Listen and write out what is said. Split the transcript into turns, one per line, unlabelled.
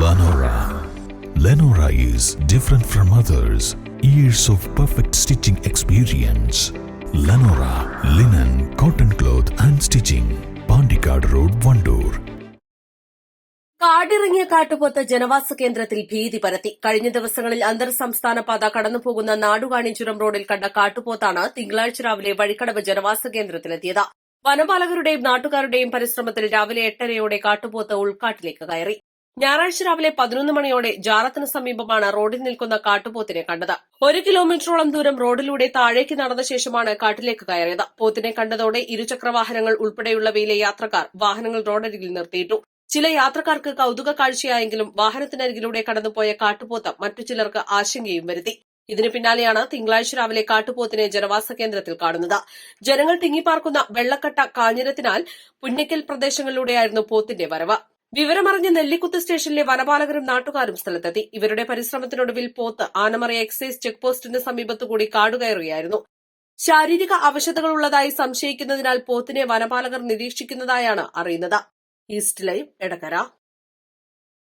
Lenora. Lenora is different from others. Years of perfect stitching experience. Lenora linen, cotton cloth and stitching. Pandikad Road, Vandoor.
കാടിറങ്ങിയ കാട്ടുപോത്ത് ജനവാസ കേന്ദ്രത്തിൽ ഭീതി പരത്തി. കഴിഞ്ഞ ദിവസങ്ങളിൽ അന്തർ സംസ്ഥാന പാത കടന്നുപോകുന്ന നാടുകാണിച്ചുരം റോഡിൽ കണ്ട കാട്ടുപോത്താണ് തിങ്കളാഴ്ച രാവിലെ വഴിക്കടവ് ജനവാസ കേന്ദ്രത്തിലെത്തിയത്. വനപാലകരുടെയും നാട്ടുകാരുടെയും പരിശ്രമത്തിൽ രാവിലെ 8:30യോടെ കാട്ടുപോത്ത് ഉൾക്കാട്ടിലേക്ക് കയറി. ഞായറാഴ്ച രാവിലെ 11 മണിയോടെ ജാറത്തിന് സമീപമാണ് റോഡിൽ നിൽക്കുന്ന കാട്ടുപോത്തിനെ കണ്ടത്. 1 കിലോമീറ്ററോളം ദൂരം റോഡിലൂടെ താഴേക്ക് നടന്ന ശേഷമാണ് കാട്ടിലേക്ക് കയറിയത്. പോത്തിനെ കണ്ടതോടെ ഇരുചക്രവാഹനങ്ങൾ ഉൾപ്പെടെയുള്ളവയിലെ യാത്രക്കാർ വാഹനങ്ങൾ റോഡരികിൽ നിർത്തിയിട്ടു. ചില യാത്രക്കാർക്ക് കൌതുക കാഴ്ചയായെങ്കിലും വാഹനത്തിനരികിലൂടെ കടന്നുപോയ കാട്ടുപോത്ത് മറ്റു ചിലർക്ക് ആശങ്കയും വരുത്തി. ഇതിന് പിന്നാലെയാണ് തിങ്കളാഴ്ച രാവിലെ കാട്ടുപോത്തിനെ ജനവാസ കേന്ദ്രത്തിൽ കാണുന്നത്. ജനങ്ങൾ തിങ്ങിപ്പാർക്കുന്ന വെള്ളക്കട്ട കാഞ്ഞിരത്തിനാൽ പുന്നയ്ക്കൽ പ്രദേശങ്ങളിലൂടെയായിരുന്നു പോത്തിന്റെ വരവ്. വിവരമറിഞ്ഞ നെല്ലിക്കുത്ത് സ്റ്റേഷനിലെ വനപാലകരും നാട്ടുകാരും സ്ഥലത്തെത്തി. ഇവരുടെ പരിശ്രമത്തിനൊടുവിൽ പോത്ത് ആനമറ എക്സൈസ് ചെക്ക് പോസ്റ്റിന് സമീപത്തുകൂടി കാടുകയറുകയായിരുന്നു. ശാരീരിക അവശതകളുള്ളതായി സംശയിക്കുന്നതിനാൽ പോത്തിനെ വനപാലകർ നിരീക്ഷിക്കുന്നതായാണ് അറിയുന്നത്. East live, Edakkara.